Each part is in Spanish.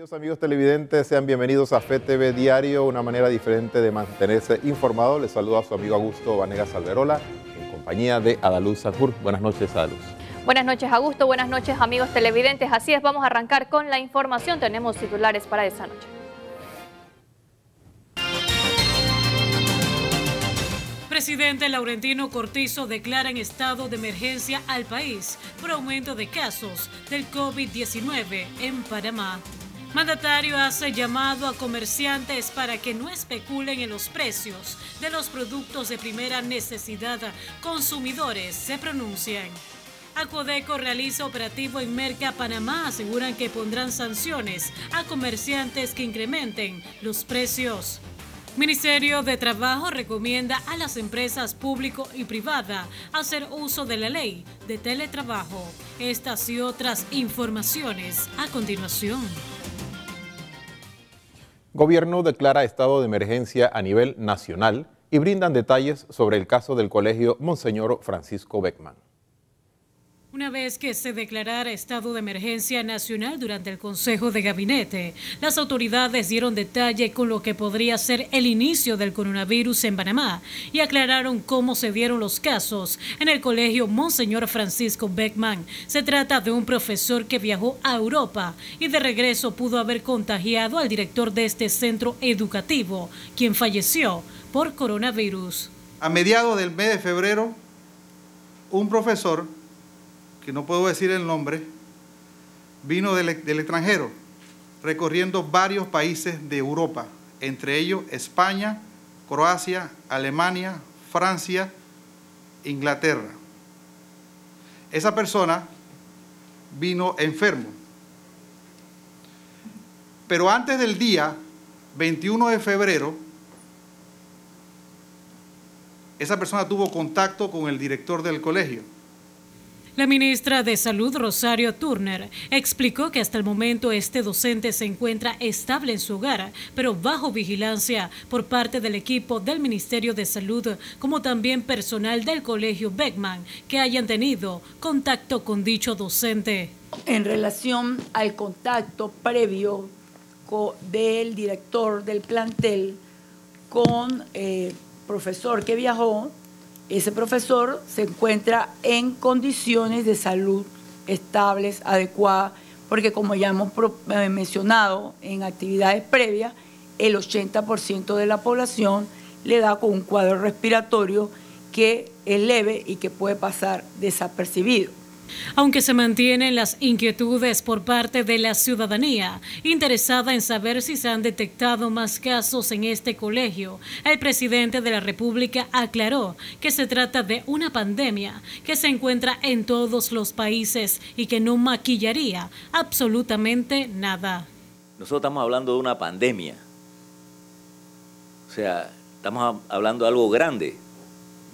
Queridos amigos televidentes, sean bienvenidos a FETV Diario, una manera diferente de mantenerse informado. Les saluda a su amigo Augusto Vanegas Alberola, en compañía de Adaluz Sanjur. Buenas noches, Adaluz. Buenas noches, Augusto. Buenas noches, amigos televidentes. Así es, vamos a arrancar con la información. Tenemos titulares para esta noche. Presidente Laurentino Cortizo declara en estado de emergencia al país por aumento de casos del COVID-19 en Panamá. Mandatario hace llamado a comerciantes para que no especulen en los precios de los productos de primera necesidad. Consumidores se pronuncian. Acodeco realiza operativo en Merca Panamá. Aseguran que pondrán sanciones a comerciantes que incrementen los precios. Ministerio de Trabajo recomienda a las empresas público y privada hacer uso de la ley de teletrabajo. Estas y otras informaciones a continuación. Gobierno declara estado de emergencia a nivel nacional y brindan detalles sobre el caso del colegio Monseñor Francisco Beckman. Una vez que se declarara estado de emergencia nacional durante el Consejo de Gabinete, las autoridades dieron detalle con lo que podría ser el inicio del coronavirus en Panamá y aclararon cómo se dieron los casos en el colegio Monseñor Francisco Beckman. Se trata de un profesor que viajó a Europa y de regreso pudo haber contagiado al director de este centro educativo, quien falleció por coronavirus. A mediados del mes de febrero, un profesor, que no puedo decir el nombre, vino del extranjero, recorriendo varios países de Europa, entre ellos España, Croacia, Alemania, Francia, Inglaterra. Esa persona vino enfermo. Pero antes del día 21 de febrero, esa persona tuvo contacto con el director del colegio. La ministra de Salud, Rosario Turner, explicó que hasta el momento este docente se encuentra estable en su hogar, pero bajo vigilancia por parte del equipo del Ministerio de Salud, como también personal del Colegio Beckman, que hayan tenido contacto con dicho docente. En relación al contacto previo del director del plantel con el profesor que viajó, ese profesor se encuentra en condiciones de salud estables, adecuadas, porque como ya hemos mencionado en actividades previas, el 80% de la población le da con un cuadro respiratorio que es leve y que puede pasar desapercibido. Aunque se mantienen las inquietudes por parte de la ciudadanía, interesada en saber si se han detectado más casos en este colegio, el presidente de la República aclaró que se trata de una pandemia que se encuentra en todos los países y que no maquillaría absolutamente nada. Nosotros estamos hablando de una pandemia, o sea, estamos hablando de algo grande,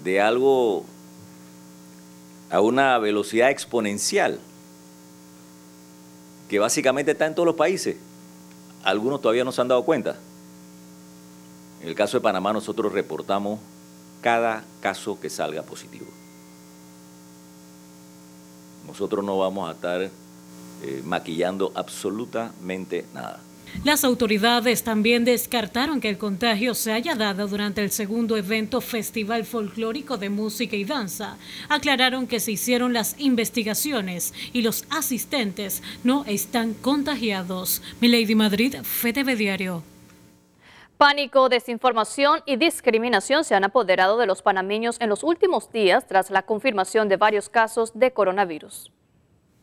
de algo a una velocidad exponencial, que básicamente está en todos los países. Algunos todavía no se han dado cuenta. En el caso de Panamá nosotros reportamos cada caso que salga positivo. Nosotros no vamos a estar maquillando absolutamente nada. Las autoridades también descartaron que el contagio se haya dado durante el segundo evento Festival Folclórico de Música y Danza. Aclararon que se hicieron las investigaciones y los asistentes no están contagiados. Milady Madrid, FETV Diario. Pánico, desinformación y discriminación se han apoderado de los panameños en los últimos días tras la confirmación de varios casos de coronavirus.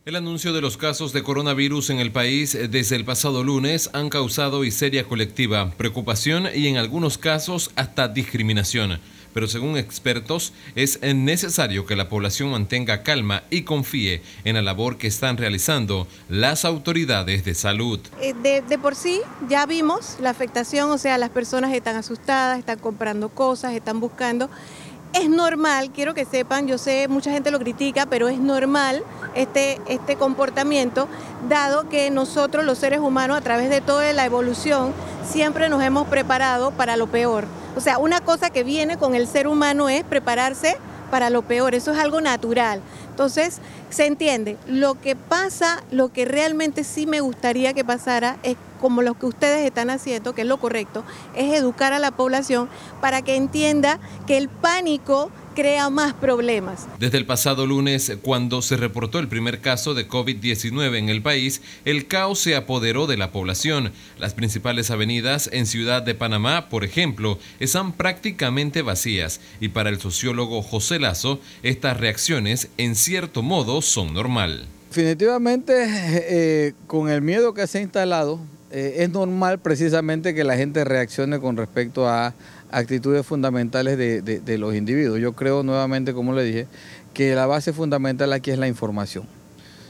El anuncio de los casos de coronavirus en el país desde el pasado lunes han causado histeria colectiva, preocupación y en algunos casos hasta discriminación. Pero según expertos, es necesario que la población mantenga calma y confíe en la labor que están realizando las autoridades de salud. De por sí ya vimos la afectación, o sea, las personas están asustadas, están comprando cosas, están buscando. Es normal, quiero que sepan, yo sé, mucha gente lo critica, pero es normal este comportamiento, dado que nosotros los seres humanos a través de toda la evolución siempre nos hemos preparado para lo peor. O sea, una cosa que viene con el ser humano es prepararse para lo peor, eso es algo natural. Entonces, se entiende. Lo que pasa, lo que realmente sí me gustaría que pasara es como lo que ustedes están haciendo, que es lo correcto, es educar a la población para que entienda que el pánico crea más problemas. Desde el pasado lunes, cuando se reportó el primer caso de COVID-19 en el país, el caos se apoderó de la población. Las principales avenidas en Ciudad de Panamá, por ejemplo, están prácticamente vacías y para el sociólogo José Lazo, estas reacciones en cierto modo son normal. Definitivamente, con el miedo que se ha instalado, es normal precisamente que la gente reaccione con respecto a actitudes fundamentales de los individuos. Yo creo nuevamente, como le dije, que la base fundamental aquí es la información.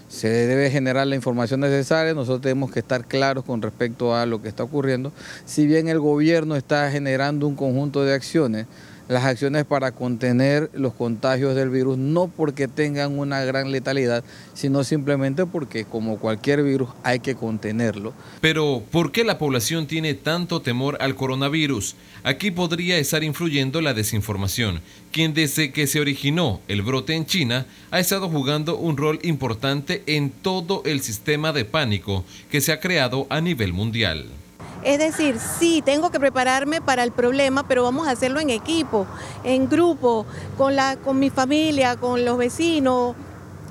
Se debe generar la información necesaria, nosotros tenemos que estar claros con respecto a lo que está ocurriendo. Si bien el gobierno está generando un conjunto de acciones, las acciones para contener los contagios del virus, no porque tengan una gran letalidad, sino simplemente porque, como cualquier virus, hay que contenerlo. Pero, ¿por qué la población tiene tanto temor al coronavirus? Aquí podría estar influyendo la desinformación, quien desde que se originó el brote en China, ha estado jugando un rol importante en todo el sistema de pánico que se ha creado a nivel mundial. Es decir, sí, tengo que prepararme para el problema, pero vamos a hacerlo en equipo, en grupo, con mi familia, con los vecinos,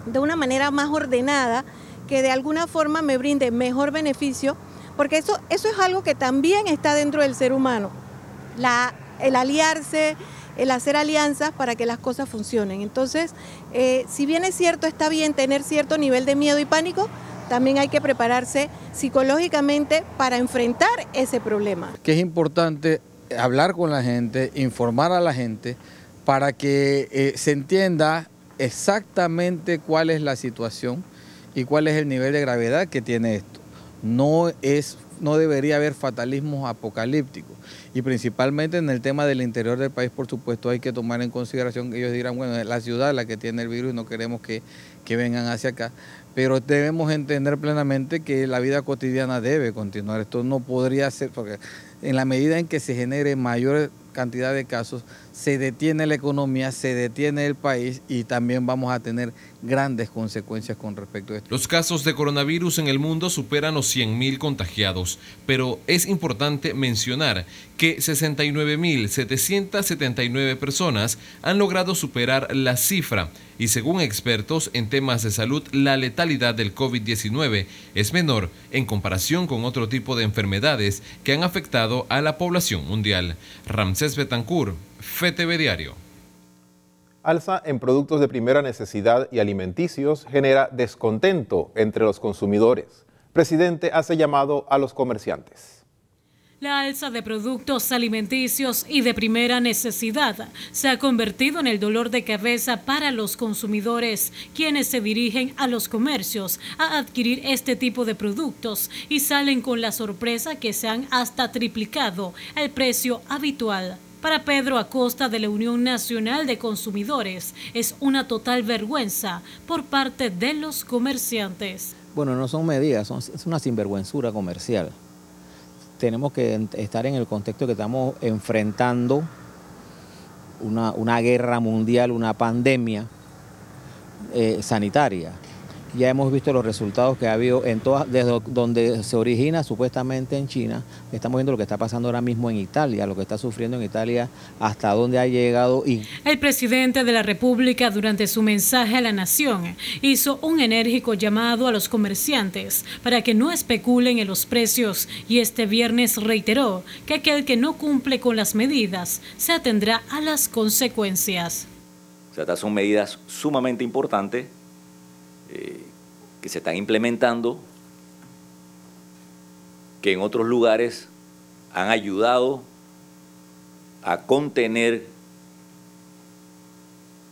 de una manera más ordenada, que de alguna forma me brinde mejor beneficio, porque eso es algo que también está dentro del ser humano, el aliarse, el hacer alianzas para que las cosas funcionen. Entonces, si bien es cierto, está bien tener cierto nivel de miedo y pánico, también hay que prepararse psicológicamente para enfrentar ese problema. Que es importante hablar con la gente, informar a la gente para que se entienda exactamente cuál es la situación y cuál es el nivel de gravedad que tiene esto. No debería haber fatalismos apocalípticos y principalmente en el tema del interior del país, por supuesto, hay que tomar en consideración que ellos dirán, bueno, es la ciudad la que tiene el virus y no queremos que vengan hacia acá, pero debemos entender plenamente que la vida cotidiana debe continuar. Esto no podría ser, porque en la medida en que se genere mayor cantidad de casos, se detiene la economía, se detiene el país y también vamos a tener grandes consecuencias con respecto a esto. Los casos de coronavirus en el mundo superan los 100.000 contagiados, pero es importante mencionar que 69.779 personas han logrado superar la cifra y según expertos en temas de salud, la letalidad del COVID-19 es menor en comparación con otro tipo de enfermedades que han afectado a la población mundial. Ramsés Betancourt, FTV Diario. Alza en productos de primera necesidad y alimenticios genera descontento entre los consumidores. Presidente hace llamado a los comerciantes. La alza de productos alimenticios y de primera necesidad se ha convertido en el dolor de cabeza para los consumidores, quienes se dirigen a los comercios a adquirir este tipo de productos y salen con la sorpresa que se han hasta triplicado el precio habitual. Para Pedro Acosta de la Unión Nacional de Consumidores es una total vergüenza por parte de los comerciantes. Bueno, no son medidas, es una sinvergüenzura comercial. Tenemos que estar en el contexto que estamos enfrentando una guerra mundial, una pandemia sanitaria. Ya hemos visto los resultados que ha habido en todas, desde donde se origina supuestamente en China. Estamos viendo lo que está pasando ahora mismo en Italia, lo que está sufriendo en Italia, hasta dónde ha llegado. El presidente de la República, durante su mensaje a la nación, hizo un enérgico llamado a los comerciantes para que no especulen en los precios y este viernes reiteró que aquel que no cumple con las medidas se atendrá a las consecuencias. O sea, estas son medidas sumamente importantes que se están implementando, que en otros lugares han ayudado a contener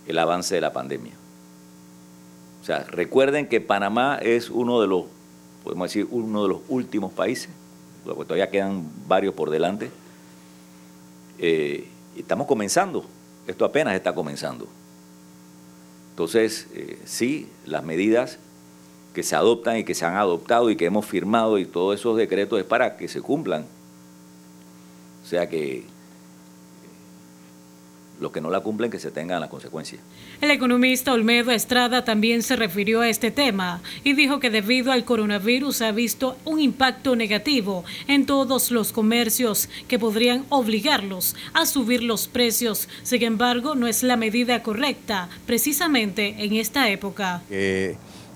el avance de la pandemia. O sea, recuerden que Panamá es uno de los, podemos decir, uno de los últimos países, porque todavía quedan varios por delante. Estamos comenzando, esto apenas está comenzando. Entonces, sí, las medidas que se adoptan y que se han adoptado y que hemos firmado y todos esos decretos es para que se cumplan. O sea que los que no la cumplen que se tengan las consecuencias. El economista Olmedo Estrada también se refirió a este tema y dijo que debido al coronavirus ha visto un impacto negativo en todos los comercios que podrían obligarlos a subir los precios. Sin embargo, no es la medida correcta, precisamente en esta época.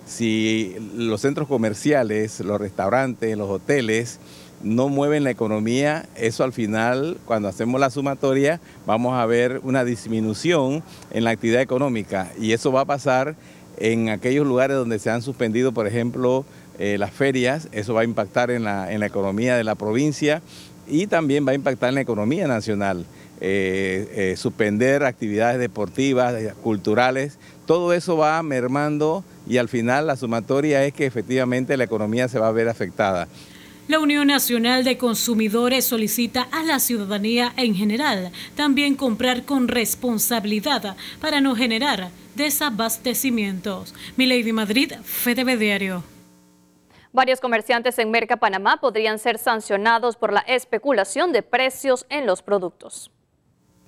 Si los centros comerciales, los restaurantes, los hoteles no mueven la economía, eso al final, cuando hacemos la sumatoria, vamos a ver una disminución en la actividad económica y eso va a pasar en aquellos lugares donde se han suspendido, por ejemplo, las ferias. Eso va a impactar en la economía de la provincia y también va a impactar en la economía nacional. Suspender actividades deportivas, culturales, todo eso va mermando y al final la sumatoria es que efectivamente la economía se va a ver afectada. La Unión Nacional de Consumidores solicita a la ciudadanía en general también comprar con responsabilidad para no generar desabastecimientos. Milady Madrid, FTV Diario. Varios comerciantes en Merca Panamá podrían ser sancionados por la especulación de precios en los productos.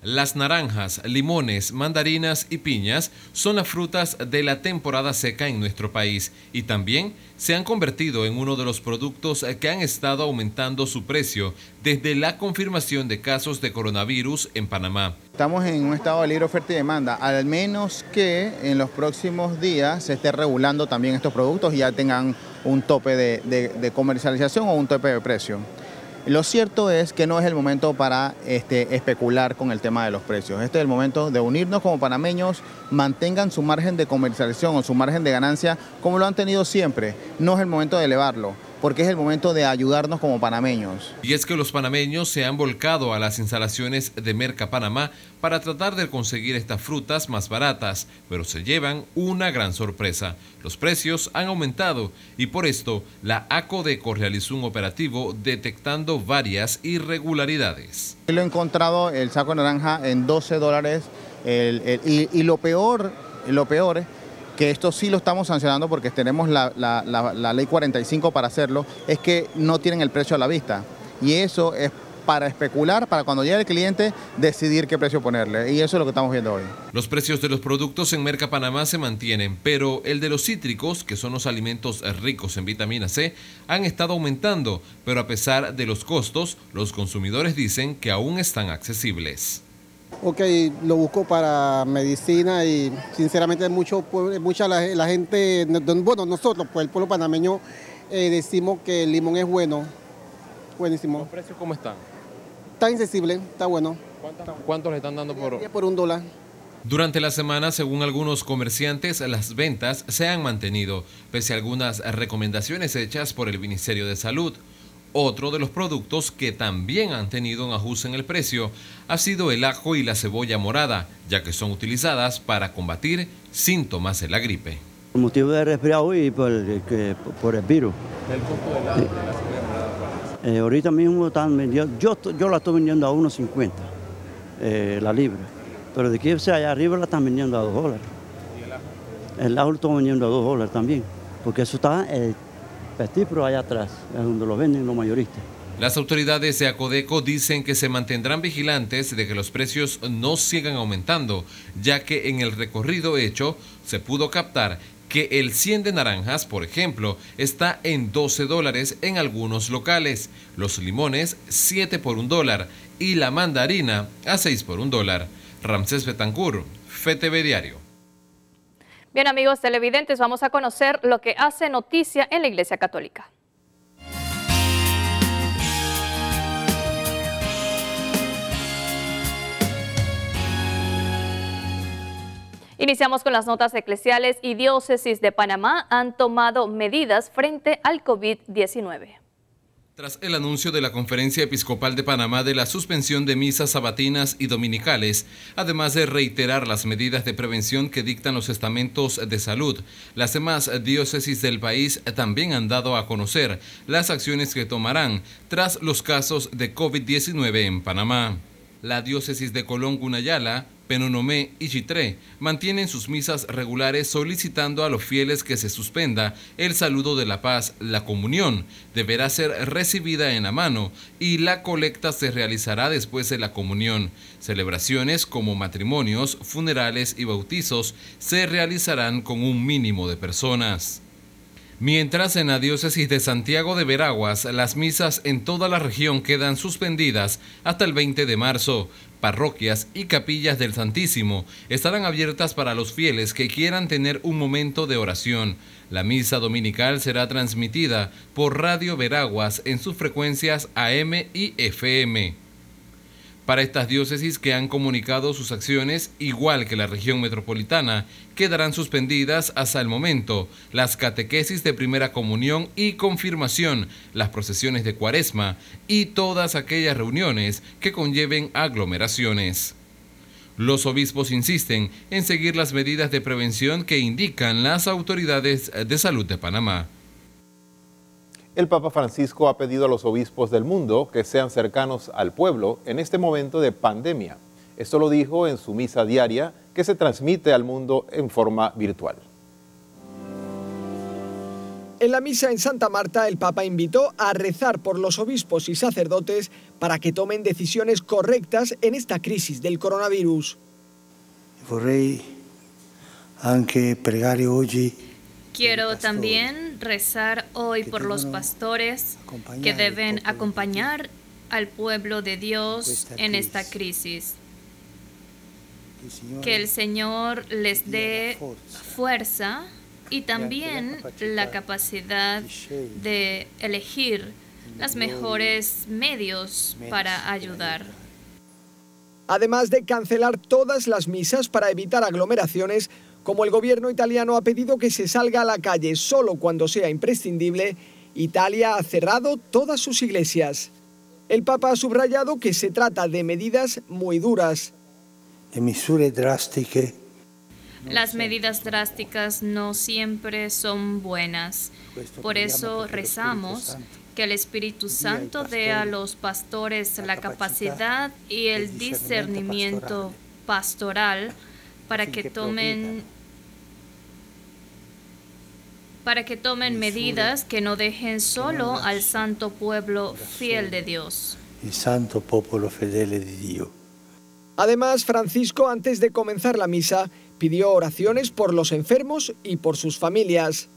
Las naranjas, limones, mandarinas y piñas son las frutas de la temporada seca en nuestro país y también se han convertido en uno de los productos que han estado aumentando su precio desde la confirmación de casos de coronavirus en Panamá. Estamos en un estado de libre oferta y demanda, al menos que en los próximos días se esté regulando también estos productos y ya tengan un tope de comercialización o un tope de precio. Lo cierto es que no es el momento para especular con el tema de los precios. Este es el momento de unirnos como panameños, mantengan su margen de comercialización o su margen de ganancia como lo han tenido siempre. No es el momento de elevarlo, porque es el momento de ayudarnos como panameños. Y es que los panameños se han volcado a las instalaciones de Merca Panamá para tratar de conseguir estas frutas más baratas, pero se llevan una gran sorpresa. Los precios han aumentado y por esto la ACODECO realizó un operativo detectando varias irregularidades. Lo he encontrado el saco de naranja en $12 y lo peor que esto sí lo estamos sancionando porque tenemos la ley 45 para hacerlo, es que no tienen el precio a la vista. Y eso es para especular, para cuando llegue el cliente decidir qué precio ponerle. Y eso es lo que estamos viendo hoy. Los precios de los productos en Merca Panamá se mantienen, pero el de los cítricos, que son los alimentos ricos en vitamina C, han estado aumentando. Pero a pesar de los costos, los consumidores dicen que aún están accesibles. Ok, lo busco para medicina y sinceramente mucha la gente, bueno, nosotros, pues el pueblo panameño, decimos que el limón es bueno, buenísimo. ¿Los precios cómo están? Está accesible, está bueno. ¿Cuántos le están dando por...? Por $1. Durante la semana, según algunos comerciantes, las ventas se han mantenido, pese a algunas recomendaciones hechas por el Ministerio de Salud. Otro de los productos que también han tenido un ajuste en el precio ha sido el ajo y la cebolla morada, ya que son utilizadas para combatir síntomas de la gripe. Por motivo de resfriado y por el virus. ¿El costo de la cebolla morada? Ahorita mismo están vendiendo, yo la estoy vendiendo a $1.50 la libra, pero de aquí allá arriba la están vendiendo a $2. ¿Y el ajo? El ajo lo estoy vendiendo a $2 también, porque eso está... Pestífero allá atrás, es donde lo venden los mayoristas. Las autoridades de ACODECO dicen que se mantendrán vigilantes de que los precios no sigan aumentando, ya que en el recorrido hecho se pudo captar que el 100 de naranjas, por ejemplo, está en $12 en algunos locales, los limones 7 por $1 y la mandarina a 6 por $1. Ramsés Betancourt, FTV Diario. Bien, amigos televidentes, vamos a conocer lo que hace noticia en la Iglesia Católica. Iniciamos con las notas eclesiales y diócesis de Panamá han tomado medidas frente al COVID-19. Tras el anuncio de la Conferencia Episcopal de Panamá de la suspensión de misas sabatinas y dominicales, además de reiterar las medidas de prevención que dictan los estamentos de salud, las demás diócesis del país también han dado a conocer las acciones que tomarán tras los casos de COVID-19 en Panamá. La diócesis de Colón Gunayala Penonomé y Chitré mantienen sus misas regulares solicitando a los fieles que se suspenda el saludo de la paz. La comunión deberá ser recibida en la mano y la colecta se realizará después de la comunión. Celebraciones como matrimonios, funerales y bautizos se realizarán con un mínimo de personas. Mientras en la diócesis de Santiago de Veraguas, las misas en toda la región quedan suspendidas hasta el 20 de marzo. Parroquias y capillas del Santísimo estarán abiertas para los fieles que quieran tener un momento de oración. La misa dominical será transmitida por Radio Veraguas en sus frecuencias AM y FM. Para estas diócesis que han comunicado sus acciones, igual que la región metropolitana, quedarán suspendidas hasta el momento las catequesis de primera comunión y confirmación, las procesiones de Cuaresma y todas aquellas reuniones que conlleven aglomeraciones. Los obispos insisten en seguir las medidas de prevención que indican las autoridades de salud de Panamá. El Papa Francisco ha pedido a los obispos del mundo que sean cercanos al pueblo en este momento de pandemia. Esto lo dijo en su misa diaria que se transmite al mundo en forma virtual. En la misa en Santa Marta, el Papa invitó a rezar por los obispos y sacerdotes para que tomen decisiones correctas en esta crisis del coronavirus. Quiero también rezar hoy por los pastores que deben acompañar al pueblo de Dios en esta crisis. Que el Señor les dé fuerza y también la capacidad de elegir los mejores medios para ayudar. Además de cancelar todas las misas para evitar aglomeraciones, como el gobierno italiano ha pedido que se salga a la calle solo cuando sea imprescindible, Italia ha cerrado todas sus iglesias. El Papa ha subrayado que se trata de medidas muy duras. Las medidas drásticas no siempre son buenas. Por eso rezamos que el Espíritu Santo dé a los pastores la capacidad y el discernimiento pastoral para que tomen medidas que no dejen solo al santo pueblo fiel de Dios. El santo pueblo fedele de Dios. Además, Francisco, antes de comenzar la misa, pidió oraciones por los enfermos y por sus familias.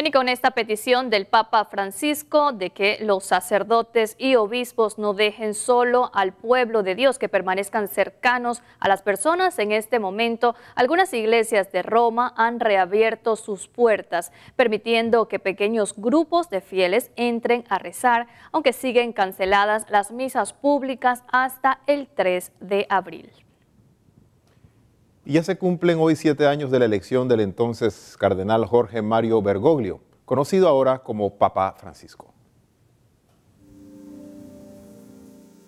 Y con esta petición del Papa Francisco de que los sacerdotes y obispos no dejen solo al pueblo de Dios, que permanezcan cercanos a las personas en este momento, algunas iglesias de Roma han reabierto sus puertas, permitiendo que pequeños grupos de fieles entren a rezar, aunque siguen canceladas las misas públicas hasta el 3 de abril. Y ya se cumplen hoy 7 años de la elección del entonces cardenal Jorge Mario Bergoglio, conocido ahora como Papa Francisco.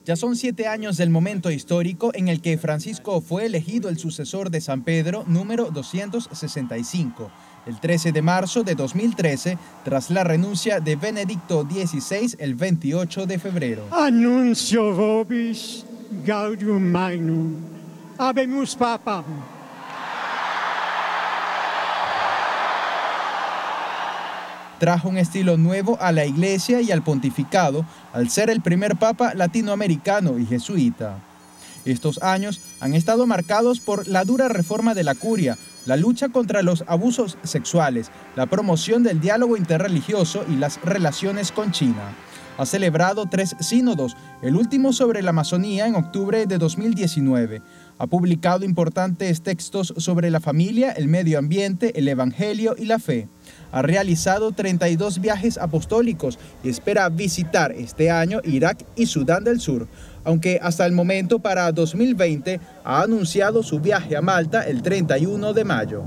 Ya son 7 años del momento histórico en el que Francisco fue elegido el sucesor de San Pedro número 265, el 13 de marzo de 2013, tras la renuncia de Benedicto XVI el 28 de febrero. Annuncio vobis gaudium magnum. Habemus Papa. Trajo un estilo nuevo a la Iglesia y al pontificado al ser el primer papa latinoamericano y jesuita. Estos años han estado marcados por la dura reforma de la curia, la lucha contra los abusos sexuales, la promoción del diálogo interreligioso y las relaciones con China. Ha celebrado 3 sínodos, el último sobre la Amazonía en octubre de 2019. Ha publicado importantes textos sobre la familia, el medio ambiente, el evangelio y la fe. Ha realizado 32 viajes apostólicos y espera visitar este año Irak y Sudán del Sur, aunque hasta el momento para 2020 ha anunciado su viaje a Malta el 31 de mayo.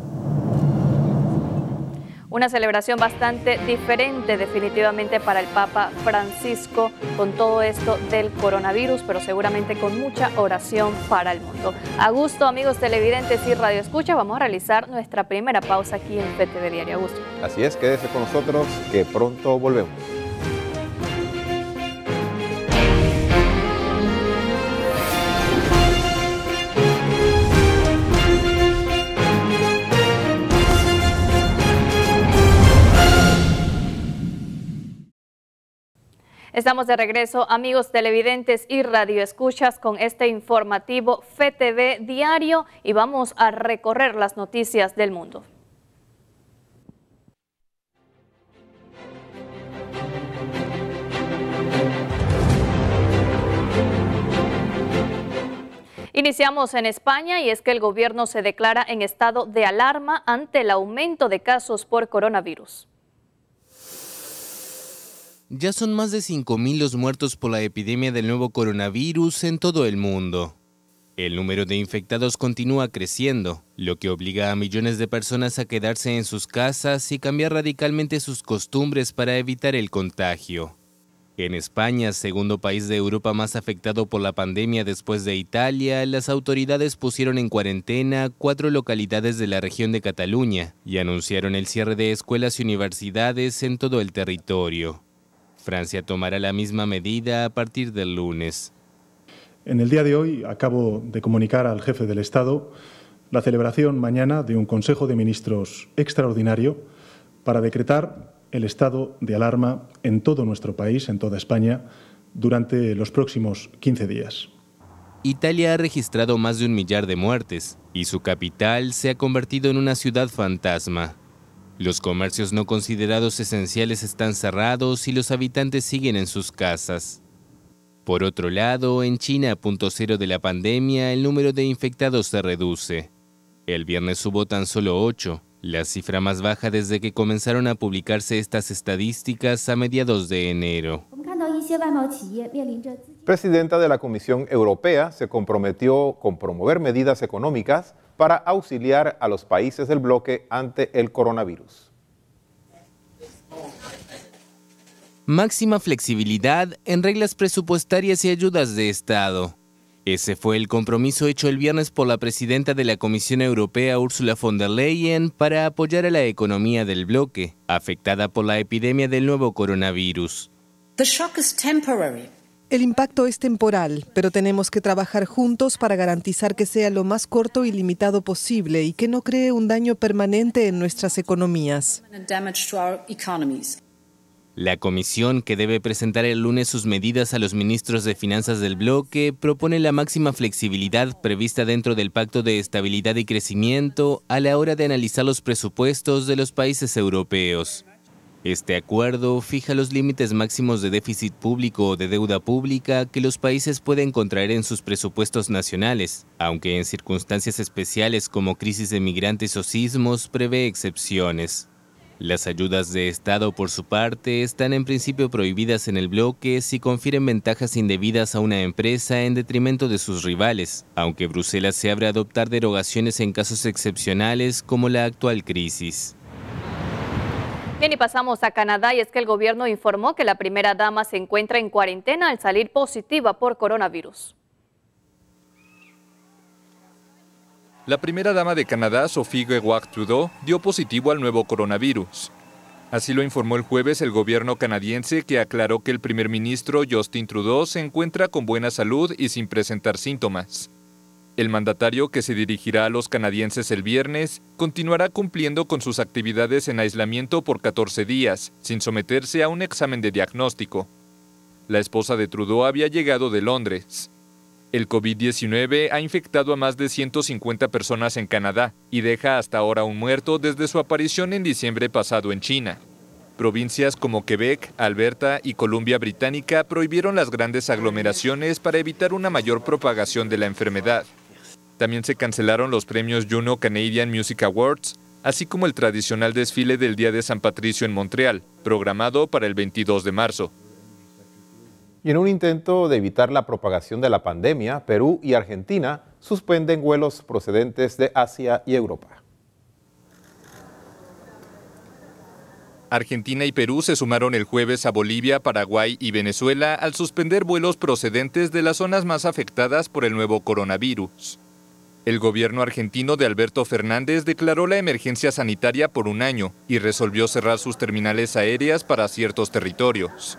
Una celebración bastante diferente definitivamente para el Papa Francisco con todo esto del coronavirus, pero seguramente con mucha oración para el mundo. A gusto, amigos televidentes y radioescuchas, vamos a realizar nuestra primera pausa aquí en FTV Diario. Augusto. Así es, quédese con nosotros que pronto volvemos. Estamos de regreso, amigos televidentes y radioescuchas, con este informativo FETV Diario y vamos a recorrer las noticias del mundo. Iniciamos en España y es que el gobierno se declara en estado de alarma ante el aumento de casos por coronavirus. Ya son más de 5.000 los muertos por la epidemia del nuevo coronavirus en todo el mundo. El número de infectados continúa creciendo, lo que obliga a millones de personas a quedarse en sus casas y cambiar radicalmente sus costumbres para evitar el contagio. En España, segundo país de Europa más afectado por la pandemia después de Italia, las autoridades pusieron en cuarentena 4 localidades de la región de Cataluña y anunciaron el cierre de escuelas y universidades en todo el territorio. Francia tomará la misma medida a partir del lunes. En el día de hoy acabo de comunicar al jefe del Estado la celebración mañana de un Consejo de Ministros extraordinario para decretar el estado de alarma en todo nuestro país, en toda España, durante los próximos 15 días. Italia ha registrado más de 1 millar de muertes y su capital se ha convertido en una ciudad fantasma. Los comercios no considerados esenciales están cerrados y los habitantes siguen en sus casas. Por otro lado, en China, a punto cero de la pandemia, el número de infectados se reduce. El viernes hubo tan solo 8, la cifra más baja desde que comenzaron a publicarse estas estadísticas a mediados de enero. Presidenta de la Comisión Europea se comprometió con promover medidas económicas para auxiliar a los países del bloque ante el coronavirus. Máxima flexibilidad en reglas presupuestarias y ayudas de Estado. Ese fue el compromiso hecho el viernes por la presidenta de la Comisión Europea, Ursula von der Leyen, para apoyar a la economía del bloque, afectada por la epidemia del nuevo coronavirus. El impacto es temporal, pero tenemos que trabajar juntos para garantizar que sea lo más corto y limitado posible y que no cree un daño permanente en nuestras economías. La comisión, que debe presentar el lunes sus medidas a los ministros de finanzas del bloque, propone la máxima flexibilidad prevista dentro del Pacto de Estabilidad y Crecimiento a la hora de analizar los presupuestos de los países europeos. Este acuerdo fija los límites máximos de déficit público o de deuda pública que los países pueden contraer en sus presupuestos nacionales, aunque en circunstancias especiales como crisis de migrantes o sismos prevé excepciones. Las ayudas de Estado, por su parte, están en principio prohibidas en el bloque si confieren ventajas indebidas a una empresa en detrimento de sus rivales, aunque Bruselas se abre a adoptar derogaciones en casos excepcionales como la actual crisis. Bien, y pasamos a Canadá, y es que el gobierno informó que la primera dama se encuentra en cuarentena al salir positiva por coronavirus. La primera dama de Canadá, Sophie Gregoire-Trudeau, dio positivo al nuevo coronavirus. Así lo informó el jueves el gobierno canadiense, que aclaró que el primer ministro Justin Trudeau se encuentra con buena salud y sin presentar síntomas. El mandatario, que se dirigirá a los canadienses el viernes, continuará cumpliendo con sus actividades en aislamiento por 14 días, sin someterse a un examen de diagnóstico. La esposa de Trudeau había llegado de Londres. El COVID-19 ha infectado a más de 150 personas en Canadá y deja hasta ahora un muerto desde su aparición en diciembre pasado en China. Provincias como Quebec, Alberta y Columbia Británica prohibieron las grandes aglomeraciones para evitar una mayor propagación de la enfermedad. También se cancelaron los premios Juno Canadian Music Awards, así como el tradicional desfile del Día de San Patricio en Montreal, programado para el 22 de marzo. Y en un intento de evitar la propagación de la pandemia, Perú y Argentina suspenden vuelos procedentes de Asia y Europa. Argentina y Perú se sumaron el jueves a Bolivia, Paraguay y Venezuela al suspender vuelos procedentes de las zonas más afectadas por el nuevo coronavirus. El gobierno argentino de Alberto Fernández declaró la emergencia sanitaria por 1 año y resolvió cerrar sus terminales aéreas para ciertos territorios.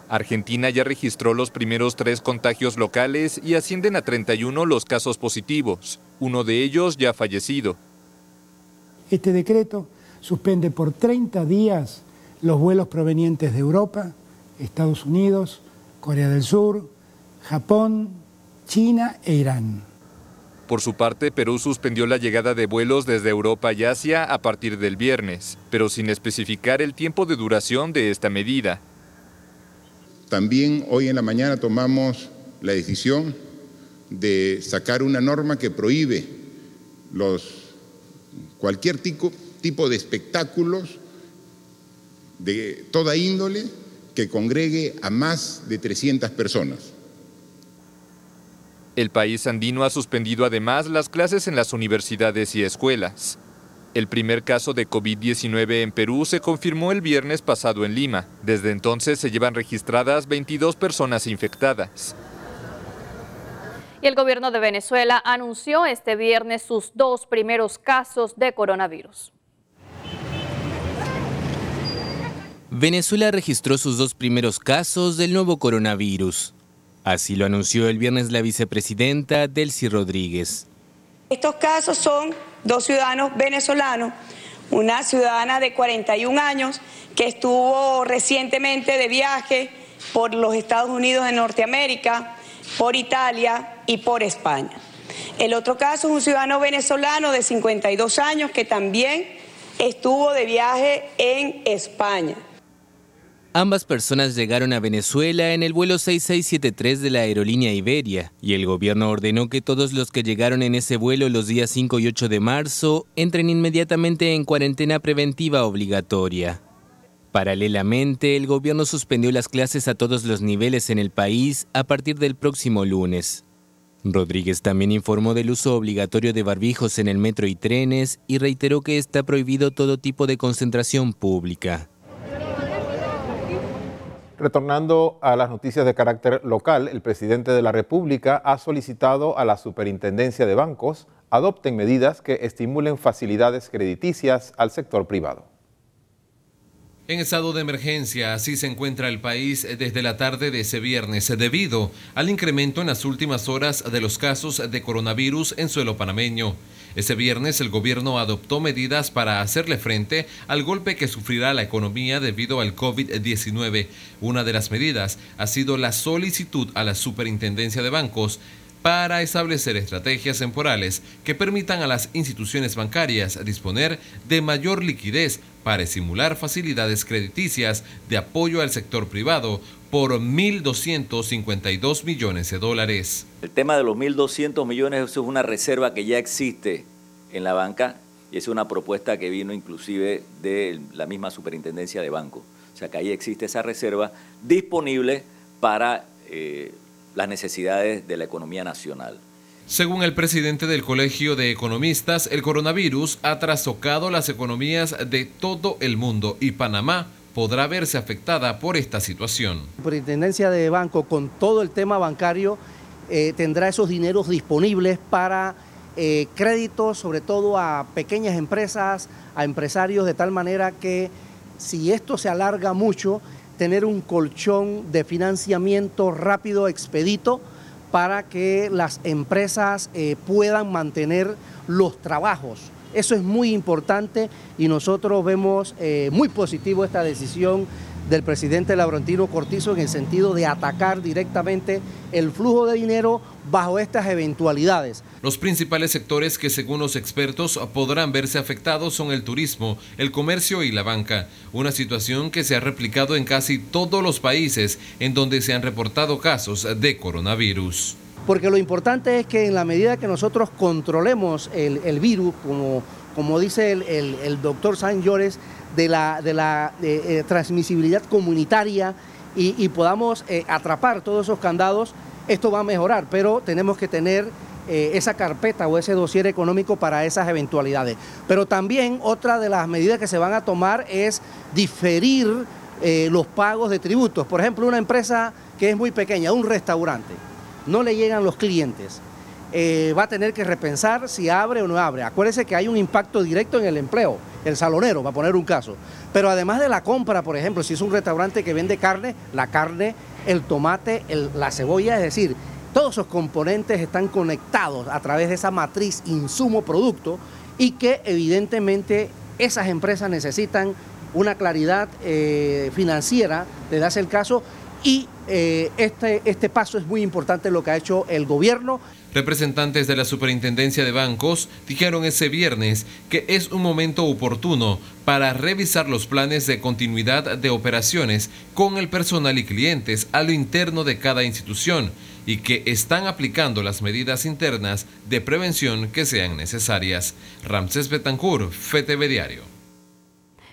Argentina ya registró los primeros 3 contagios locales y ascienden a 31 los casos positivos, uno de ellos ya fallecido. Este decreto suspende por 30 días los vuelos provenientes de Europa, Estados Unidos, Corea del Sur, Japón, China e Irán. Por su parte, Perú suspendió la llegada de vuelos desde Europa y Asia a partir del viernes, pero sin especificar el tiempo de duración de esta medida. También hoy en la mañana tomamos la decisión de sacar una norma que prohíbe cualquier tipo de espectáculos de toda índole que congregue a más de 300 personas. El país andino ha suspendido además las clases en las universidades y escuelas. El primer caso de COVID-19 en Perú se confirmó el viernes pasado en Lima. Desde entonces se llevan registradas 22 personas infectadas. Y el gobierno de Venezuela anunció este viernes sus 2 primeros casos de coronavirus. Venezuela registró sus 2 primeros casos del nuevo coronavirus. Así lo anunció el viernes la vicepresidenta Delcy Rodríguez. Estos casos son 2 ciudadanos venezolanos, una ciudadana de 41 años que estuvo recientemente de viaje por los Estados Unidos de Norteamérica, por Italia y por España. El otro caso es un ciudadano venezolano de 52 años que también estuvo de viaje en España. Ambas personas llegaron a Venezuela en el vuelo 6673 de la aerolínea Iberia y el gobierno ordenó que todos los que llegaron en ese vuelo los días 5 y 8 de marzo entren inmediatamente en cuarentena preventiva obligatoria. Paralelamente, el gobierno suspendió las clases a todos los niveles en el país a partir del próximo lunes. Rodríguez también informó del uso obligatorio de barbijos en el metro y trenes y reiteró que está prohibido todo tipo de concentración pública. Retornando a las noticias de carácter local, el presidente de la República ha solicitado a la Superintendencia de Bancos adopten medidas que estimulen facilidades crediticias al sector privado. En estado de emergencia, así se encuentra el país desde la tarde de ese viernes, debido al incremento en las últimas horas de los casos de coronavirus en suelo panameño. Ese viernes el gobierno adoptó medidas para hacerle frente al golpe que sufrirá la economía debido al COVID-19. Una de las medidas ha sido la solicitud a la Superintendencia de Bancos para establecer estrategias temporales que permitan a las instituciones bancarias disponer de mayor liquidez para estimular facilidades crediticias de apoyo al sector privado por 1.252 millones de dólares. El tema de los 1.200 millones eso es una reserva que ya existe en la banca y es una propuesta que vino inclusive de la misma Superintendencia de Bancos. O sea que ahí existe esa reserva disponible para las necesidades de la economía nacional. Según el presidente del Colegio de Economistas, el coronavirus ha trastocado las economías de todo el mundo y Panamá podrá verse afectada por esta situación. La Superintendencia de Banco, con todo el tema bancario, tendrá esos dineros disponibles para créditos, sobre todo a pequeñas empresas, a empresarios, de tal manera que si esto se alarga mucho, tener un colchón de financiamiento rápido, expedito, para que las empresas puedan mantener los trabajos. Eso es muy importante y nosotros vemos muy positivo esta decisión del presidente Laurentino Cortizo en el sentido de atacar directamente el flujo de dinero bajo estas eventualidades. Los principales sectores que según los expertos podrán verse afectados son el turismo, el comercio y la banca, una situación que se ha replicado en casi todos los países en donde se han reportado casos de coronavirus. Porque lo importante es que en la medida que nosotros controlemos el virus, como dice el doctor Saint Llores, de la transmisibilidad comunitaria y podamos atrapar todos esos candados, esto va a mejorar, pero tenemos que tener esa carpeta o ese dossier económico para esas eventualidades. Pero también otra de las medidas que se van a tomar es diferir los pagos de tributos. Por ejemplo, una empresa que es muy pequeña, un restaurante, no le llegan los clientes, va a tener que repensar si abre o no abre. Acuérdese que hay un impacto directo en el empleo, el salonero, va a poner un caso. Pero además de la compra, por ejemplo, si es un restaurante que vende carne, la carne, el tomate, la cebolla, es decir, todos esos componentes están conectados a través de esa matriz insumo-producto y que evidentemente esas empresas necesitan una claridad financiera, le das el caso y este paso es muy importante lo que ha hecho el gobierno. Representantes de la Superintendencia de Bancos dijeron ese viernes que es un momento oportuno para revisar los planes de continuidad de operaciones con el personal y clientes a lo interno de cada institución y que están aplicando las medidas internas de prevención que sean necesarias. Ramsés Betancourt, FTV Diario.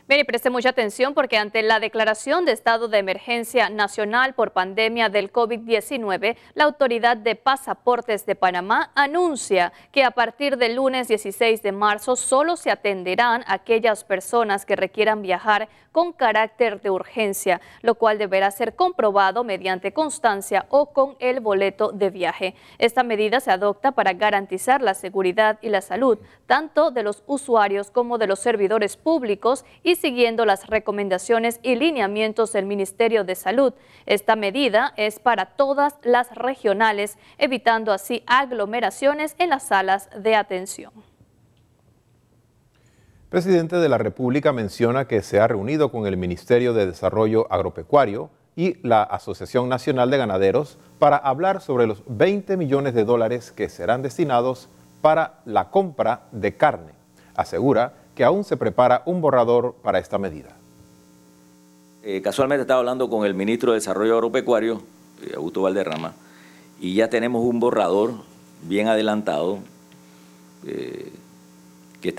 Bien, y preste mucha atención porque ante la declaración de estado de emergencia nacional por pandemia del COVID-19, la Autoridad de Pasaportes de Panamá anuncia que a partir del lunes 16 de marzo solo se atenderán a aquellas personas que requieran viajar con carácter de urgencia, lo cual deberá ser comprobado mediante constancia o con el boleto de viaje. Esta medida se adopta para garantizar la seguridad y la salud tanto de los usuarios como de los servidores públicos y siguiendo las recomendaciones y lineamientos del Ministerio de Salud. Esta medida es para todas las regionales, evitando así aglomeraciones en las salas de atención. El presidente de la República menciona que se ha reunido con el Ministerio de Desarrollo Agropecuario y la Asociación Nacional de Ganaderos para hablar sobre los 20 millones de dólares que serán destinados para la compra de carne. Asegura que aún se prepara un borrador para esta medida. Casualmente estaba hablando con el ministro de Desarrollo Agropecuario, Augusto Valderrama, y ya tenemos un borrador bien adelantado que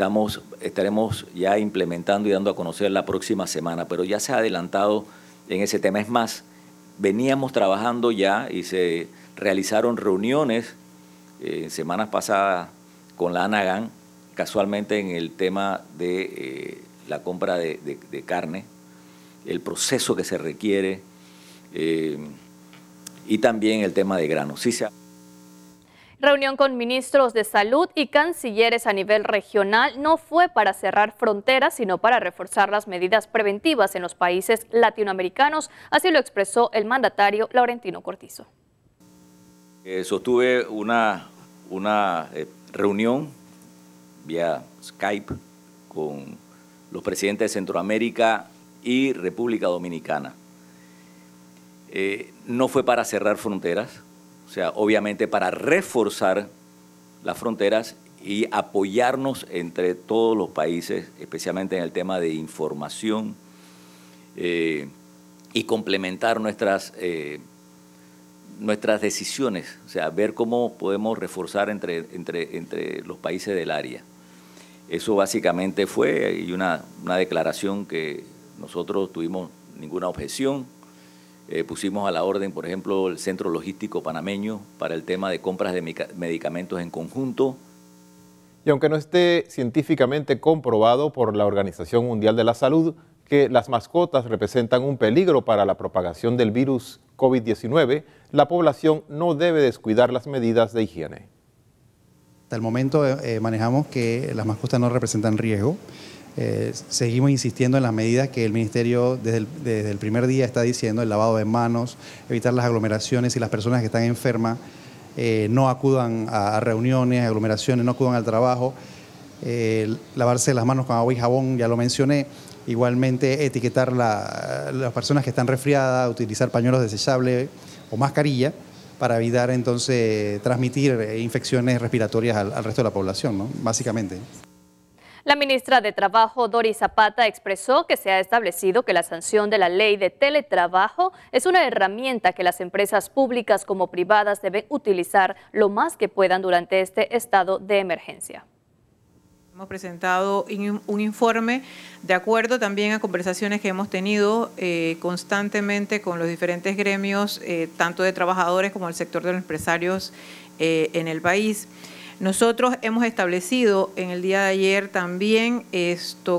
estaremos ya implementando y dando a conocer la próxima semana, pero ya se ha adelantado en ese tema. Es más, veníamos trabajando ya y se realizaron reuniones semanas pasadas con la ANAGAN, casualmente en el tema de la compra de carne, el proceso que se requiere y también el tema de granos. Sí, Reunión con ministros de salud y cancilleres a nivel regional no fue para cerrar fronteras, sino para reforzar las medidas preventivas en los países latinoamericanos, así lo expresó el mandatario Laurentino Cortizo. Sostuve una reunión vía Skype con los presidentes de Centroamérica y República Dominicana. No fue para cerrar fronteras, o sea, obviamente para reforzar las fronteras y apoyarnos entre todos los países, especialmente en el tema de información y complementar nuestras decisiones, o sea, ver cómo podemos reforzar entre los países del área. Eso básicamente fue y una declaración que nosotros tuvimos ninguna objeción. Pusimos a la orden, por ejemplo, el Centro Logístico Panameño para el tema de compras de medicamentos en conjunto. Y aunque no esté científicamente comprobado por la Organización Mundial de la Salud que las mascotas representan un peligro para la propagación del virus COVID-19, la población no debe descuidar las medidas de higiene. Hasta el momento manejamos que las mascotas no representan riesgo. Seguimos insistiendo en las medidas que el Ministerio desde el primer día está diciendo, el lavado de manos, evitar las aglomeraciones y las personas que están enfermas no acudan a reuniones, aglomeraciones, no acudan al trabajo, lavarse las manos con agua y jabón, ya lo mencioné, igualmente etiquetar las personas que están resfriadas, utilizar pañuelos desechables o mascarilla para evitar entonces transmitir infecciones respiratorias al resto de la población, ¿no? Básicamente. La ministra de Trabajo, Doris Zapata, expresó que se ha establecido que la sanción de la ley de teletrabajo es una herramienta que las empresas públicas como privadas deben utilizar lo más que puedan durante este estado de emergencia. Hemos presentado un informe de acuerdo también a conversaciones que hemos tenido constantemente con los diferentes gremios, tanto de trabajadores como del sector de los empresarios en el país. Nosotros hemos establecido en el día de ayer también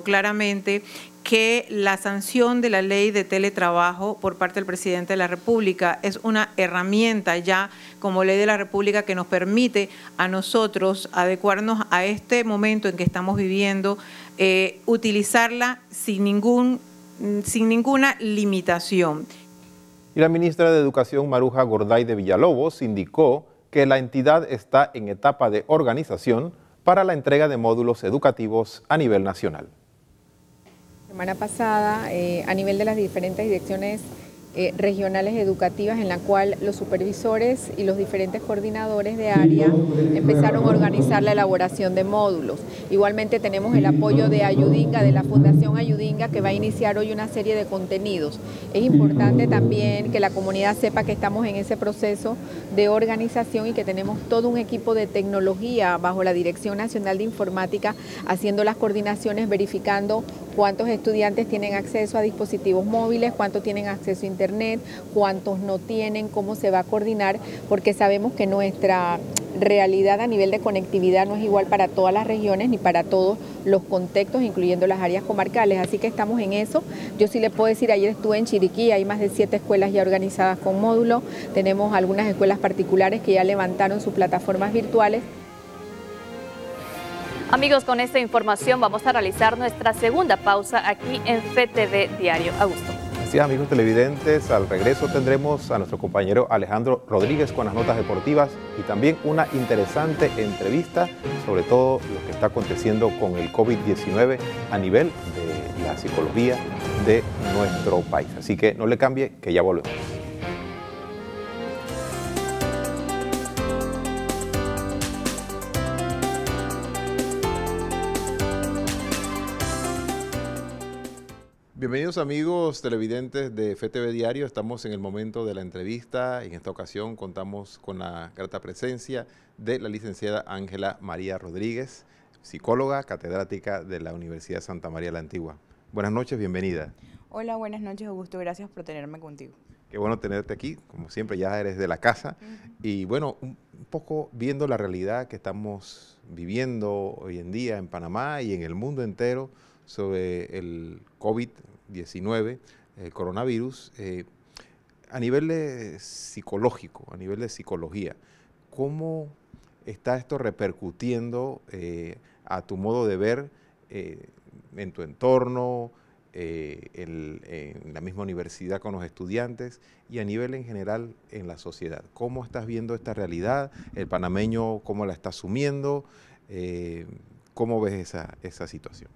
claramente que la sanción de la ley de teletrabajo por parte del presidente de la República es una herramienta ya como ley de la República que nos permite a nosotros adecuarnos a este momento en que estamos viviendo, utilizarla sin ninguna limitación. Y la ministra de Educación, Maruja Gorday de Villalobos, indicó que la entidad está en etapa de organización para la entrega de módulos educativos a nivel nacional. Semana pasada, a nivel de las diferentes direcciones regionales educativas, en la cual los supervisores y los diferentes coordinadores de área empezaron a organizar la elaboración de módulos. Igualmente tenemos el apoyo de Ayudinga, de la Fundación Ayudinga, que va a iniciar hoy una serie de contenidos. Es importante también que la comunidad sepa que estamos en ese proceso de organización y que tenemos todo un equipo de tecnología bajo la Dirección Nacional de Informática haciendo las coordinaciones, verificando cuántos estudiantes tienen acceso a dispositivos móviles, cuántos tienen acceso a internet, cuántos no tienen, cómo se va a coordinar, porque sabemos que nuestra realidad a nivel de conectividad no es igual para todas las regiones ni para todos los contextos, incluyendo las áreas comarcales, así que estamos en eso. Yo sí le puedo decir, ayer estuve en Chiriquí, hay más de 7 escuelas ya organizadas con módulo, tenemos algunas escuelas particulares que ya levantaron sus plataformas virtuales. Amigos, con esta información vamos a realizar nuestra segunda pausa aquí en FTV Diario. Augusto. Así es, amigos televidentes, al regreso tendremos a nuestro compañero Alejandro Rodríguez con las notas deportivas y también una interesante entrevista sobre todo lo que está aconteciendo con el COVID-19 a nivel de la psicología de nuestro país. Así que no le cambie, que ya volvemos. Bienvenidos amigos televidentes de FTV Diario, estamos en el momento de la entrevista y en esta ocasión contamos con la grata presencia de la licenciada Ángela María Rodríguez, psicóloga, catedrática de la Universidad de Santa María la Antigua. Buenas noches, bienvenida. Hola, buenas noches Augusto, gracias por tenerme contigo. Qué bueno tenerte aquí, como siempre ya eres de la casa y bueno, un poco viendo la realidad que estamos viviendo hoy en día en Panamá y en el mundo entero sobre el COVID-19, el coronavirus, a nivel de psicológico, a nivel de psicología, ¿cómo está esto repercutiendo a tu modo de ver en tu entorno, en la misma universidad con los estudiantes y a nivel en general en la sociedad? ¿Cómo estás viendo esta realidad? ¿El panameño cómo la está asumiendo? ¿Cómo ves esa situación?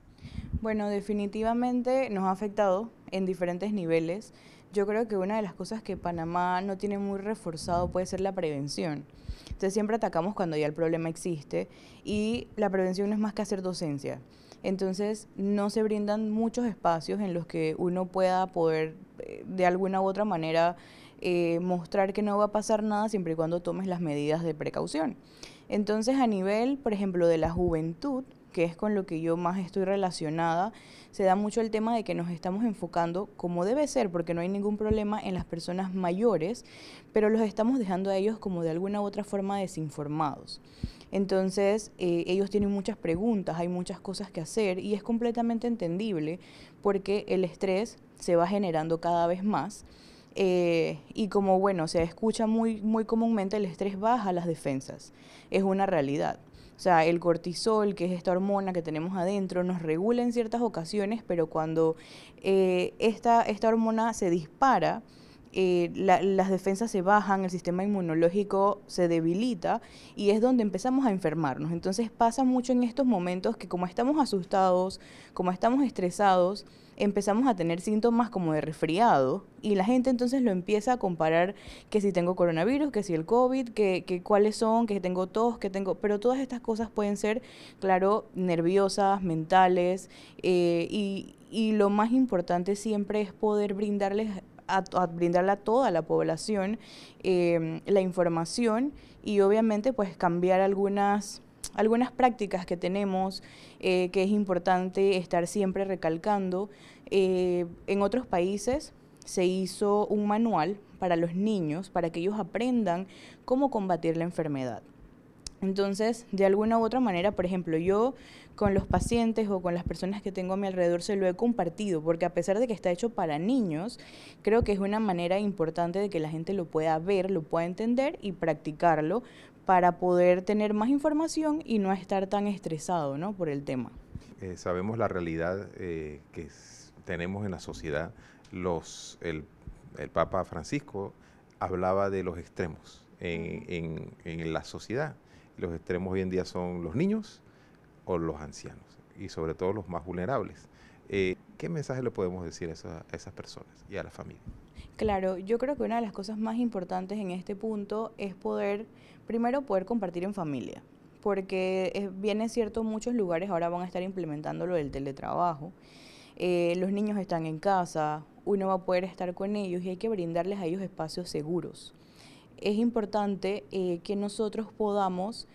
Bueno, definitivamente nos ha afectado en diferentes niveles. Yo creo que una de las cosas que Panamá no tiene muy reforzado puede ser la prevención. Entonces siempre atacamos cuando ya el problema existe y la prevención no es más que hacer docencia. Entonces no se brindan muchos espacios en los que uno pueda poder de alguna u otra manera mostrar que no va a pasar nada siempre y cuando tomes las medidas de precaución. Entonces a nivel, por ejemplo, de la juventud, que es con lo que yo más estoy relacionada, se da mucho el tema de que nos estamos enfocando como debe ser, porque no hay ningún problema en las personas mayores, pero los estamos dejando a ellos como de alguna u otra forma desinformados. Entonces, ellos tienen muchas preguntas, hay muchas cosas que hacer y es completamente entendible porque el estrés se va generando cada vez más. Y como, bueno, se escucha muy comúnmente, el estrés baja las defensas, es una realidad. O sea, el cortisol, que es esta hormona que tenemos adentro, nos regula en ciertas ocasiones, pero cuando esta hormona se dispara, las defensas se bajan, el sistema inmunológico se debilita y es donde empezamos a enfermarnos. Entonces pasa mucho en estos momentos que como estamos asustados, como estamos estresados, empezamos a tener síntomas como de resfriado y la gente entonces lo empieza a comparar que si tengo coronavirus, que si el COVID, que cuáles son, que tengo tos, pero todas estas cosas pueden ser, claro, nerviosas, mentales y lo más importante siempre es poder brindarle a toda la población la información y obviamente pues cambiar algunas prácticas que tenemos que es importante estar siempre recalcando. En otros países se hizo un manual para los niños para que ellos aprendan cómo combatir la enfermedad. Entonces, de alguna u otra manera, por ejemplo, yo con los pacientes o con las personas que tengo a mi alrededor se lo he compartido, porque a pesar de que está hecho para niños, creo que es una manera importante de que la gente lo pueda ver, lo pueda entender y practicarlo para poder tener más información y no estar tan estresado, ¿no?, por el tema. Sabemos la realidad que tenemos en la sociedad. El Papa Francisco hablaba de los extremos en la sociedad. Los extremos hoy en día son los niños o los ancianos y sobre todo los más vulnerables. ¿Qué mensaje le podemos decir a esas personas y a la familia? Claro, yo creo que una de las cosas más importantes en este punto es primero poder compartir en familia, porque bien es cierto, muchos lugares ahora van a estar implementando lo del teletrabajo, los niños están en casa, uno va a poder estar con ellos y hay que brindarles a ellos espacios seguros. Es importante que nosotros podamos,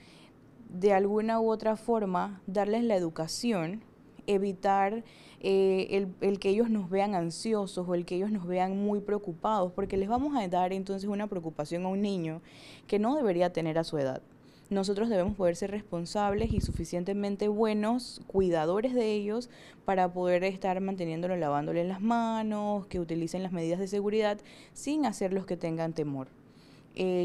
de alguna u otra forma, darles la educación, evitar el que ellos nos vean ansiosos o el que ellos nos vean muy preocupados, porque les vamos a dar entonces una preocupación a un niño que no debería tener a su edad. Nosotros debemos poder ser responsables y suficientemente buenos cuidadores de ellos para poder estar manteniéndolo, lavándole las manos, que utilicen las medidas de seguridad sin hacerlos que tengan temor.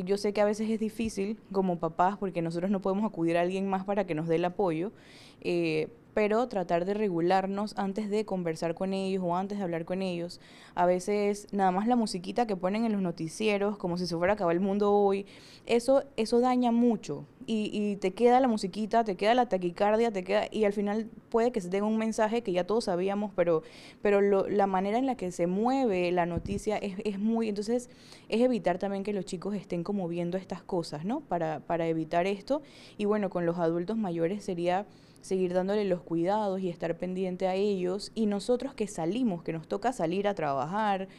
Yo sé que a veces es difícil como papás porque nosotros no podemos acudir a alguien más para que nos dé el apoyo, pero tratar de regularnos antes de conversar con ellos o antes de hablar con ellos. A veces nada más la musiquita que ponen en los noticieros, como si se fuera a acabar el mundo hoy, eso daña mucho y te queda la musiquita, te queda la taquicardia, y al final puede que se tenga un mensaje que ya todos sabíamos, pero la manera en la que se mueve la noticia es muy... Entonces es evitar también que los chicos estén como viendo estas cosas, ¿no? Para evitar esto. Y bueno, con los adultos mayores sería seguir dándole los cuidados y estar pendiente a ellos, y nosotros que salimos, que nos toca salir a trabajar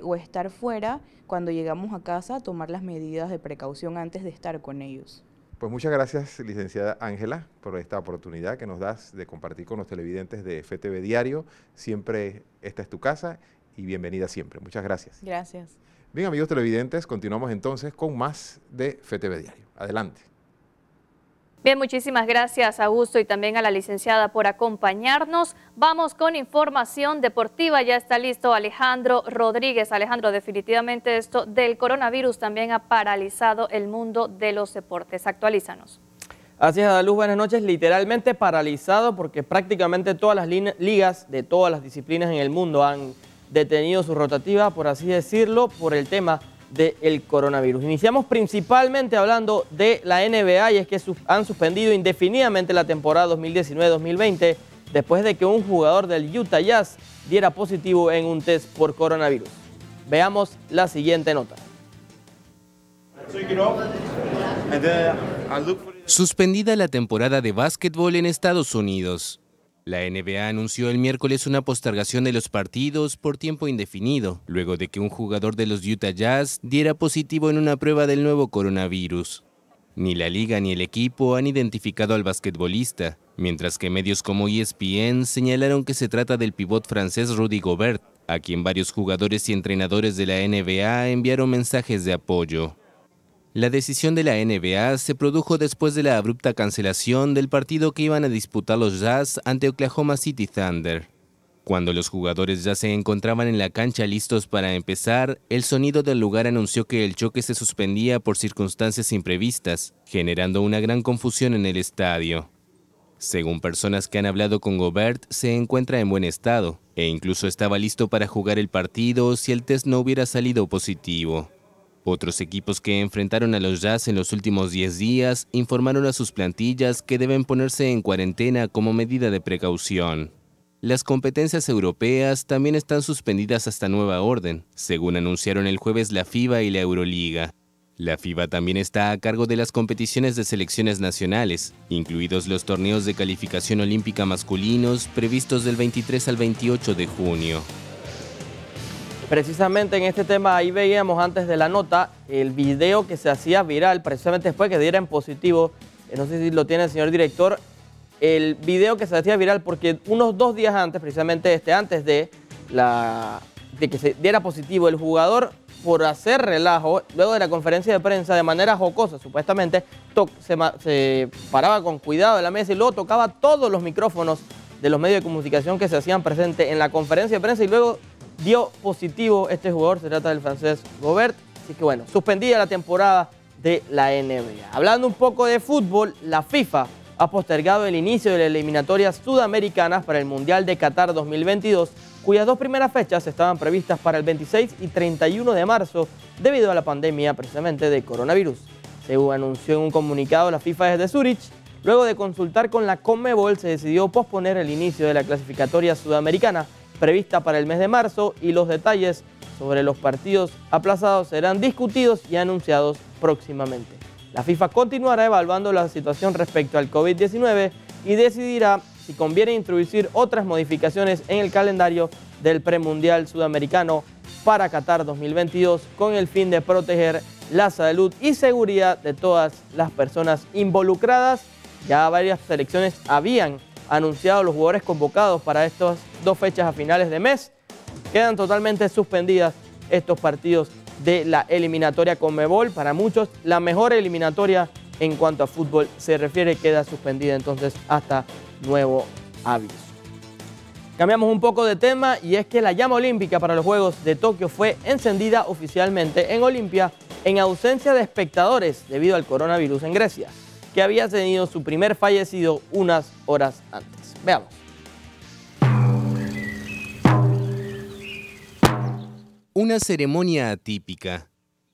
o estar fuera, cuando llegamos a casa, tomar las medidas de precaución antes de estar con ellos. Pues muchas gracias, licenciada Ángela, por esta oportunidad que nos das de compartir con los televidentes de FTV Diario. Siempre esta es tu casa y bienvenida siempre. Muchas gracias. Gracias. Bien, amigos televidentes, continuamos entonces con más de FTV Diario. Adelante. Bien, muchísimas gracias, Augusto, y también a la licenciada por acompañarnos. Vamos con información deportiva. Ya está listo Alejandro Rodríguez. Alejandro, definitivamente esto del coronavirus también ha paralizado el mundo de los deportes. Actualízanos. Así es, Adaluz, buenas noches. Literalmente paralizado porque prácticamente todas las ligas de todas las disciplinas en el mundo han detenido su rotativa, por así decirlo, por el tema del coronavirus. Iniciamos principalmente hablando de la NBA, y es que han suspendido indefinidamente la temporada 2019-2020 después de que un jugador del Utah Jazz diera positivo en un test por coronavirus. Veamos la siguiente nota. Suspendida la temporada de básquetbol en Estados Unidos. La NBA anunció el miércoles una postergación de los partidos por tiempo indefinido, luego de que un jugador de los Utah Jazz diera positivo en una prueba del nuevo coronavirus. Ni la liga ni el equipo han identificado al basquetbolista, mientras que medios como ESPN señalaron que se trata del pívot francés Rudy Gobert, a quien varios jugadores y entrenadores de la NBA enviaron mensajes de apoyo. La decisión de la NBA se produjo después de la abrupta cancelación del partido que iban a disputar los Jazz ante Oklahoma City Thunder. Cuando los jugadores ya se encontraban en la cancha listos para empezar, el sonido del lugar anunció que el choque se suspendía por circunstancias imprevistas, generando una gran confusión en el estadio. Según personas que han hablado con Gobert, se encuentra en buen estado e incluso estaba listo para jugar el partido si el test no hubiera salido positivo. Otros equipos que enfrentaron a los Jazz en los últimos 10 días informaron a sus plantillas que deben ponerse en cuarentena como medida de precaución. Las competencias europeas también están suspendidas hasta nueva orden, según anunciaron el jueves la FIBA y la Euroliga. La FIBA también está a cargo de las competiciones de selecciones nacionales, incluidos los torneos de calificación olímpica masculinos previstos del 23 al 28 de junio. Precisamente en este tema, ahí veíamos antes de la nota el video que se hacía viral, precisamente después que diera en positivo, no sé si lo tiene el señor director, el video que se hacía viral porque unos 2 días antes, precisamente antes de que se diera positivo, el jugador, por hacer relajo, luego de la conferencia de prensa, de manera jocosa, supuestamente, se paraba con cuidado de la mesa y luego tocaba todos los micrófonos de los medios de comunicación que se hacían presentes en la conferencia de prensa y luego dio positivo este jugador, se trata del francés Gobert. Así que bueno, suspendida la temporada de la NBA. Hablando un poco de fútbol, la FIFA ha postergado el inicio de las eliminatorias sudamericanas para el Mundial de Qatar 2022, cuyas 2 primeras fechas estaban previstas para el 26 y 31 de marzo debido a la pandemia precisamente de coronavirus. Según anunció en un comunicado la FIFA desde Zúrich, luego de consultar con la Conmebol se decidió posponer el inicio de la clasificatoria sudamericana prevista para el mes de marzo y los detalles sobre los partidos aplazados serán discutidos y anunciados próximamente. La FIFA continuará evaluando la situación respecto al COVID-19 y decidirá si conviene introducir otras modificaciones en el calendario del premundial sudamericano para Qatar 2022 con el fin de proteger la salud y seguridad de todas las personas involucradas. Ya varias selecciones habían anunciado los jugadores convocados para estas dos fechas a finales de mes. Quedan totalmente suspendidas estos partidos de la eliminatoria Conmebol. Para muchos, la mejor eliminatoria en cuanto a fútbol se refiere, queda suspendida entonces hasta nuevo aviso. Cambiamos un poco de tema y es que la llama olímpica para los Juegos de Tokio fue encendida oficialmente en Olimpia en ausencia de espectadores debido al coronavirus en Grecia, que había tenido su primer fallecido unas horas antes. Veamos. Una ceremonia atípica.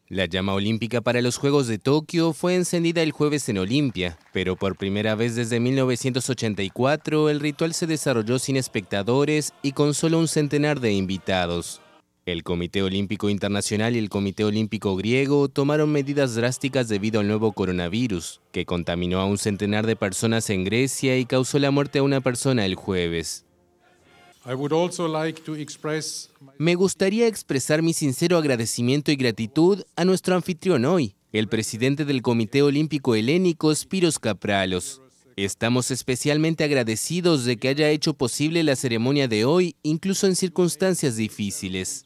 La llama olímpica para los Juegos de Tokio fue encendida el jueves en Olimpia, pero por primera vez desde 1984 el ritual se desarrolló sin espectadores y con solo un centenar de invitados. El Comité Olímpico Internacional y el Comité Olímpico Griego tomaron medidas drásticas debido al nuevo coronavirus, que contaminó a un centenar de personas en Grecia y causó la muerte a una persona el jueves. Me gustaría expresar mi sincero agradecimiento y gratitud a nuestro anfitrión hoy, el presidente del Comité Olímpico Helénico, Spyros Kapralos. Estamos especialmente agradecidos de que haya hecho posible la ceremonia de hoy, incluso en circunstancias difíciles.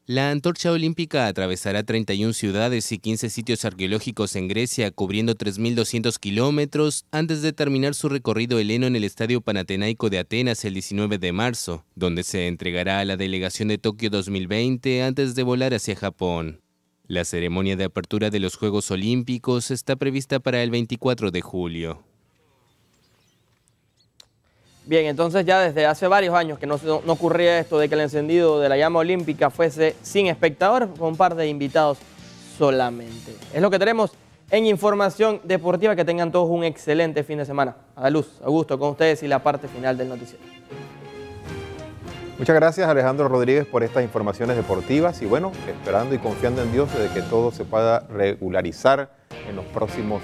La antorcha olímpica atravesará 31 ciudades y 15 sitios arqueológicos en Grecia, cubriendo 3.200 kilómetros, antes de terminar su recorrido heleno en el Estadio Panatenaico de Atenas el 19 de marzo, donde se entregará a la delegación de Tokio 2020 antes de volar hacia Japón. La ceremonia de apertura de los Juegos Olímpicos está prevista para el 24 de julio. Bien, entonces ya desde hace varios años que no ocurría esto de que el encendido de la llama olímpica fuese sin espectadores, con un par de invitados solamente. Es lo que tenemos en información deportiva. Que tengan todos un excelente fin de semana. Adaluz, Augusto, con ustedes y la parte final del noticiero. Muchas gracias, Alejandro Rodríguez, por estas informaciones deportivas y bueno, esperando y confiando en Dios de que todo se pueda regularizar en las próximas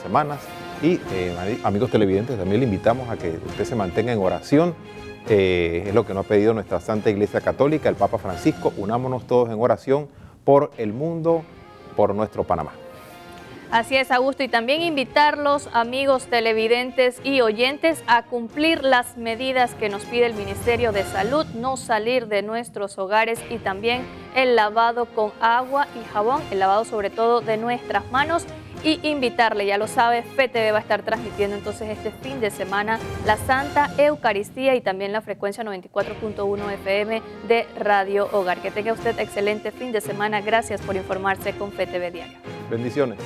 semanas. Y amigos televidentes, también le invitamos a que usted se mantenga en oración. Es lo que nos ha pedido nuestra Santa Iglesia Católica, el Papa Francisco. Unámonos todos en oración por el mundo, por nuestro Panamá. Así es, Augusto, y también invitarlos, amigos televidentes y oyentes, a cumplir las medidas que nos pide el Ministerio de Salud, no salir de nuestros hogares y también el lavado con agua y jabón, el lavado sobre todo de nuestras manos. Y invitarle, ya lo sabe, FETV va a estar transmitiendo entonces este fin de semana la Santa Eucaristía y también la frecuencia 94.1 FM de Radio Hogar. Que tenga usted excelente fin de semana. Gracias por informarse con FETV Diario. Bendiciones.